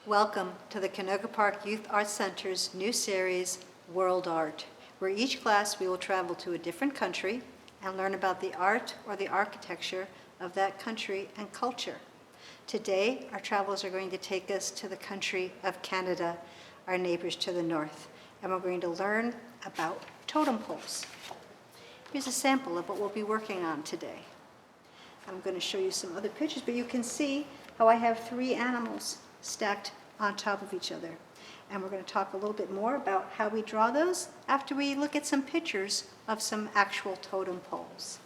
Welcome to the Canoga Park Youth Arts Center's new series, World Art, where each class we will travel to a different country and learn about the art or the architecture of that country and culture. Today, our travels are going to take us to the country of Canada, our neighbors to the north, and we're going to learn about totem poles. Here's a sample of what we'll be working on today. I'm going to show you some other pictures, but you can see how I have three animals stacked on top of each other. And we're going to talk a little bit more about how we draw those after we look at some pictures of some actual totem poles.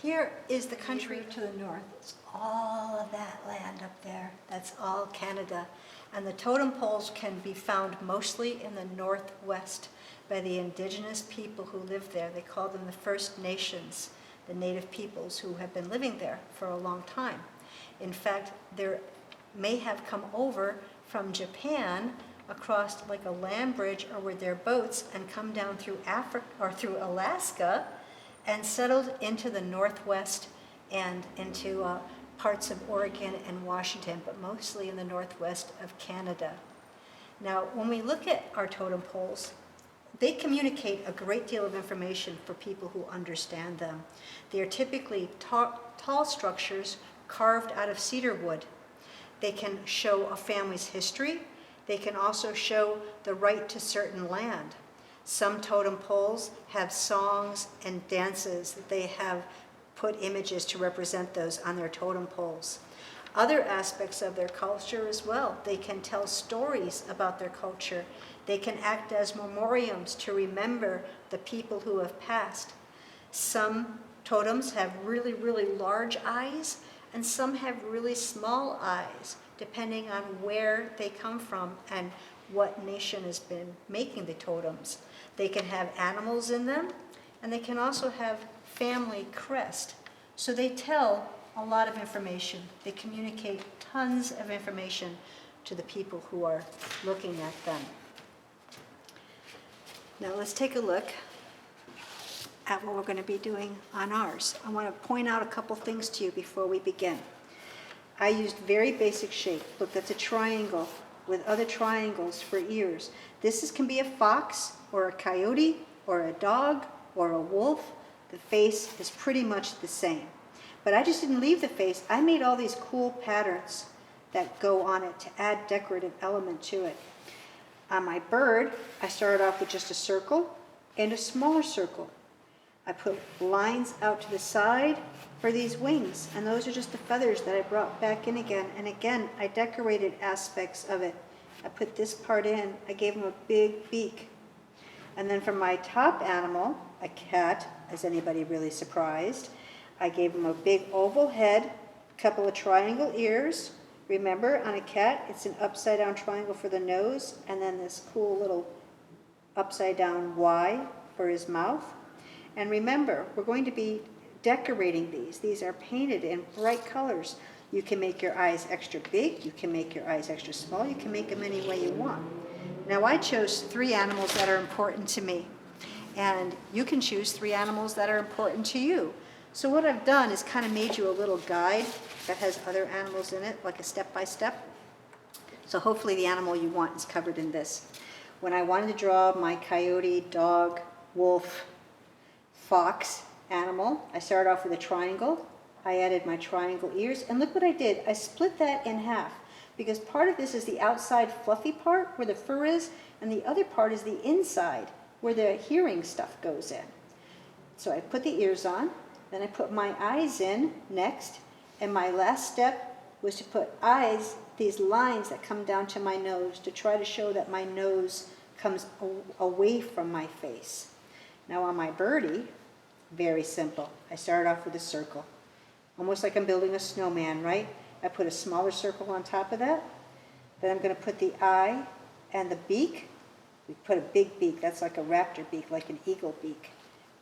Here is the country to the north. It's all of that land up there. That's all Canada. And the totem poles can be found mostly in the northwest by the indigenous people who live there. They call them the First Nations, the native peoples who have been living there for a long time. In fact, there may have come over from Japan across like a land bridge or with their boats and come down through Africa or through Alaska and settled into the northwest and into parts of Oregon and Washington, but mostly in the northwest of Canada. Now, when we look at our totem poles, they communicate a great deal of information for people who understand them. They are typically tall structures carved out of cedar wood. They can show a family's history. They can also show the right to certain land. Some totem poles have songs and dances that they have put images to represent those on their totem poles. Other aspects of their culture as well. They can tell stories about their culture. They can act as memoriams to remember the people who have passed. Some totems have really, really large eyes, and some have really small eyes, depending on where they come from and what nation has been making the totems. They can have animals in them, and they can also have family crest. So they tell a lot of information. They communicate tons of information to the people who are looking at them. Now let's take a look at what we're going to be doing on ours. I want to point out a couple things to you before we begin. I used very basic shape. Look, that's a triangle with other triangles for ears. This can be a fox or a coyote or a dog or a wolf. The face is pretty much the same. But I just didn't leave the face. I made all these cool patterns that go on it to add decorative element to it. On my bird, I started off with just a circle and a smaller circle. I put lines out to the side for these wings, and those are just the feathers that I brought back in again. And again, I decorated aspects of it. I put this part in. I gave him a big beak. And then for my top animal, a cat, is anybody really surprised? I gave him a big oval head, a couple of triangle ears. Remember, on a cat, it's an upside down triangle for the nose, and then this cool little upside down Y for his mouth. And remember, we're going to be decorating these. These are painted in bright colors. You can make your eyes extra big, you can make your eyes extra small, you can make them any way you want. Now I chose three animals that are important to me, and you can choose three animals that are important to you. So what I've done is kind of made you a little guide that has other animals in it, like a step-by-step. So hopefully the animal you want is covered in this. When I wanted to draw my coyote, dog, wolf, fox animal, I started off with a triangle. I added my triangle ears, and look what I did. I split that in half, because part of this is the outside fluffy part where the fur is, and the other part is the inside where the hearing stuff goes in. So I put the ears on, then I put my eyes in next, and my last step was to put eyes, these lines that come down to my nose, to try to show that my nose comes away from my face. Now on my birdie, very simple. I started off with a circle, almost like I'm building a snowman, right? I put a smaller circle on top of that. Then I'm going to put the eye and the beak. We put a big beak. That's like a raptor beak, like an eagle beak.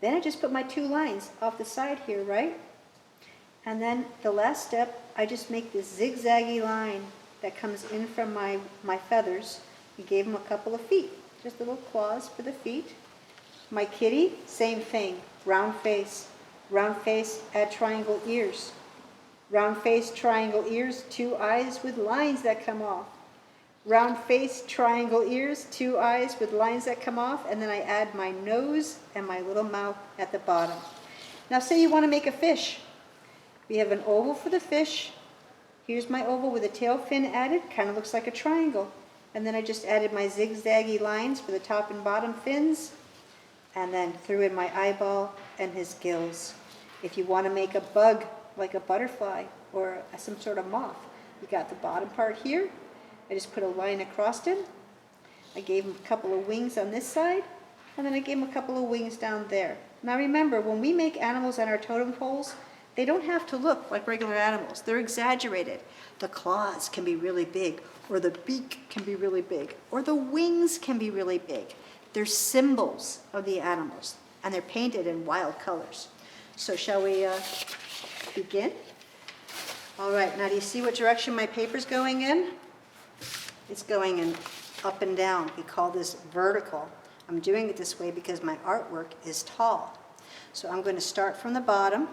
Then I just put my two lines off the side here, right? And then the last step, I just make this zigzaggy line that comes in from my feathers. We gave him a couple of feet, just little claws for the feet. My kitty, same thing, round face, add triangle ears. Round face, triangle ears, two eyes with lines that come off. round face, triangle ears, 2 eyes with lines that come off, and then I add my nose and my little mouth at the bottom. Now say you want to make a fish. We have an oval for the fish. Here's my oval with a tail fin added, kind of looks like a triangle. And then I just added my zigzaggy lines for the top and bottom fins, and then threw in my eyeball and his gills. If you want to make a bug like a butterfly or some sort of moth, you got the bottom part here. I just put a line across him. I gave him a couple of wings on this side, and then I gave him a couple of wings down there. Now remember, when we make animals on our totem poles, they don't have to look like regular animals. They're exaggerated. The claws can be really big, or the beak can be really big, or the wings can be really big. They're symbols of the animals, and they're painted in wild colors. So shall we begin? All right, now do you see what direction my paper's going in? It's going in up and down. We call this vertical. I'm doing it this way because my artwork is tall. So I'm going to start from the bottom.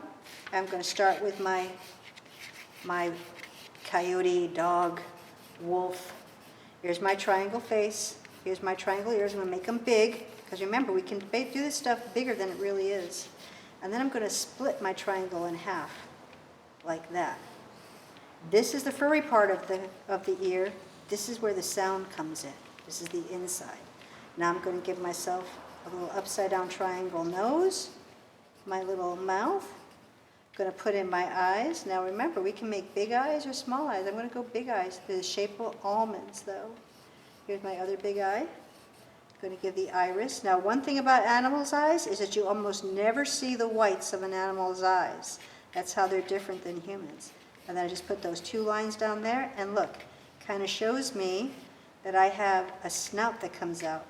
I'm going to start with my coyote, dog, wolf. Here's my triangle face. Here's my triangle ears. I'm going to make them big, because remember, we can do this stuff bigger than it really is. And then I'm going to split my triangle in half, like that. This is the furry part of the ear. This is where the sound comes in. This is the inside. Now I'm going to give myself a little upside down triangle nose, my little mouth. I'm going to put in my eyes. Now remember, we can make big eyes or small eyes. I'm going to go big eyes. They're the shape of almonds, though. Here's my other big eye. I'm going to give the iris. Now one thing about animals' eyes is that you almost never see the whites of an animal's eyes. That's how they're different than humans. And then I just put those 2 lines down there, and look, kind of shows me that I have a snout that comes out.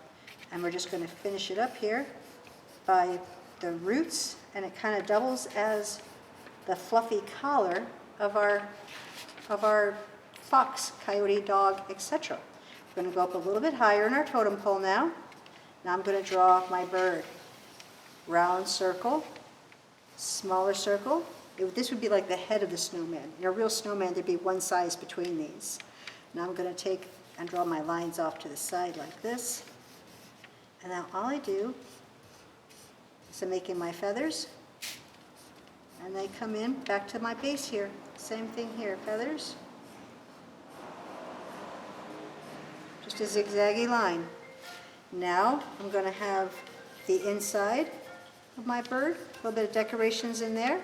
And we're just going to finish it up here by the roots, and it kind of doubles as the fluffy collar of our fox, coyote, dog, etc. We're going to go up a little bit higher in our totem pole now. Now I'm going to draw my bird. Round circle, smaller circle. This would be like the head of the snowman. In a real snowman, there'd be one size between these. Now I'm going to take and draw my lines off to the side like this. And now all I do is I'm making my feathers, and they come in back to my base here. Same thing here, feathers. Just a zigzaggy line. Now I'm going to have the inside of my bird, a little bit of decorations in there.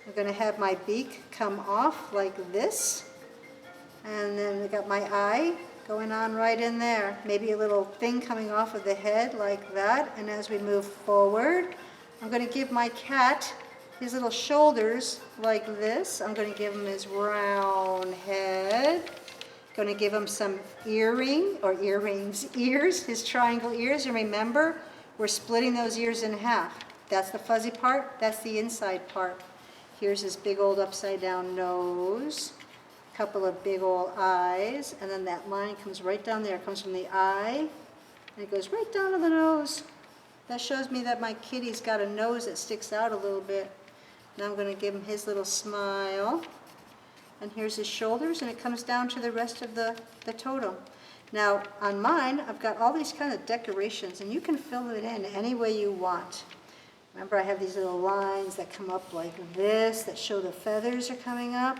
I'm going to have my beak come off like this, and then I got my eye going on right in there. Maybe a little thing coming off of the head like that. And as we move forward, I'm going to give my cat his little shoulders like this. I'm going to give him his round head. Going to give him some earrings, ears, his triangle ears. And remember, we're splitting those ears in half. That's the fuzzy part, that's the inside part. Here's his big old upside down nose, a couple of big old eyes, and then that line comes right down there. It comes from the eye, and it goes right down to the nose. That shows me that my kitty's got a nose that sticks out a little bit. Now I'm going to give him his little smile. And here's his shoulders, and it comes down to the rest of the totem. Now, on mine, I've got all these kind of decorations, and you can fill it in any way you want. Remember, I have these little lines that come up like this that show the feathers are coming up,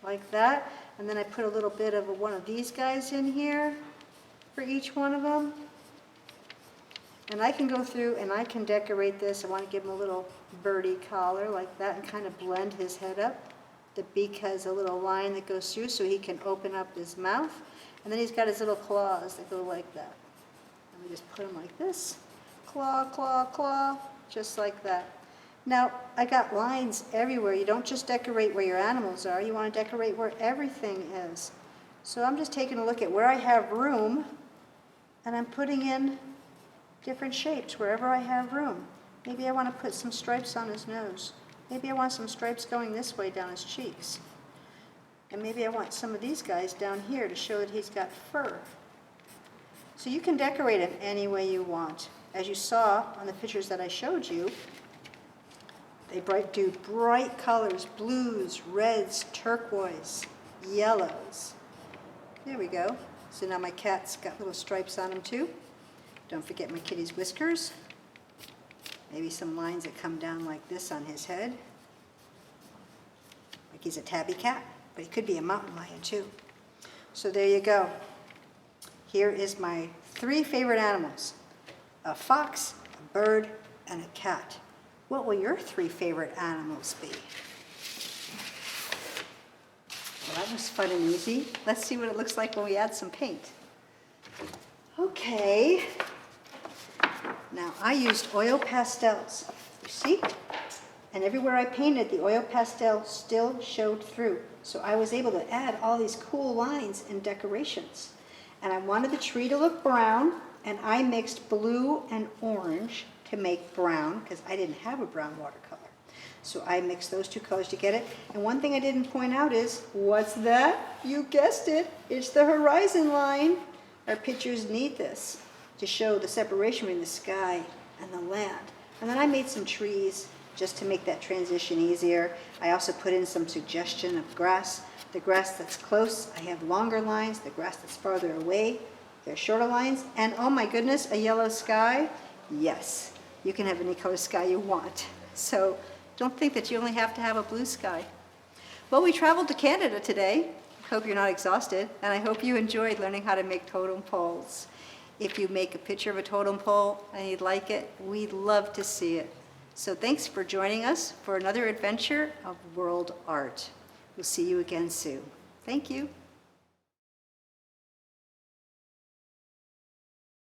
like that. And then I put a little bit of one of these guys in here for each one of them. And I can go through and I can decorate this. I want to give him a little birdie collar like that and kind of blend his head up. The beak has a little line that goes through so he can open up his mouth. And then he's got his little claws that go like that. Let me just put them like this. Claw, claw, claw, just like that. Now, I got lines everywhere. You don't just decorate where your animals are. You want to decorate where everything is. So I'm just taking a look at where I have room, and I'm putting in different shapes wherever I have room. Maybe I want to put some stripes on his nose. Maybe I want some stripes going this way down his cheeks. And maybe I want some of these guys down here to show that he's got fur. So you can decorate him any way you want. As you saw on the pictures that I showed you, they do bright colors, blues, reds, turquoise, yellows. There we go. So now my cat's got little stripes on him too. Don't forget my kitty's whiskers. Maybe some lines that come down like this on his head. Like he's a tabby cat, but he could be a mountain lion too. So there you go. Here is my 3 favorite animals: a fox, a bird, and a cat. What will your 3 favorite animals be? Well, that was fun and easy. Let's see what it looks like when we add some paint. Okay. Now I used oil pastels, you see? And everywhere I painted, the oil pastel still showed through. So I was able to add all these cool lines and decorations. And I wanted the tree to look brown, and I mixed blue and orange to make brown, because I didn't have a brown watercolor. So I mixed those 2 colors to get it. And one thing I didn't point out is, what's that? You guessed it, it's the horizon line. Our pictures need this to show the separation between the sky and the land. And then I made some trees just to make that transition easier. I also put in some suggestion of grass. The grass that's close, I have longer lines. The grass that's farther away, they're shorter lines. And oh my goodness, a yellow sky? Yes, you can have any color sky you want. So don't think that you only have to have a blue sky. Well, we traveled to Canada today. I hope you're not exhausted, and I hope you enjoyed learning how to make totem poles. If you make a picture of a totem pole and you'd like it, we'd love to see it. So thanks for joining us for another adventure of world art. We'll see you again soon. Thank you.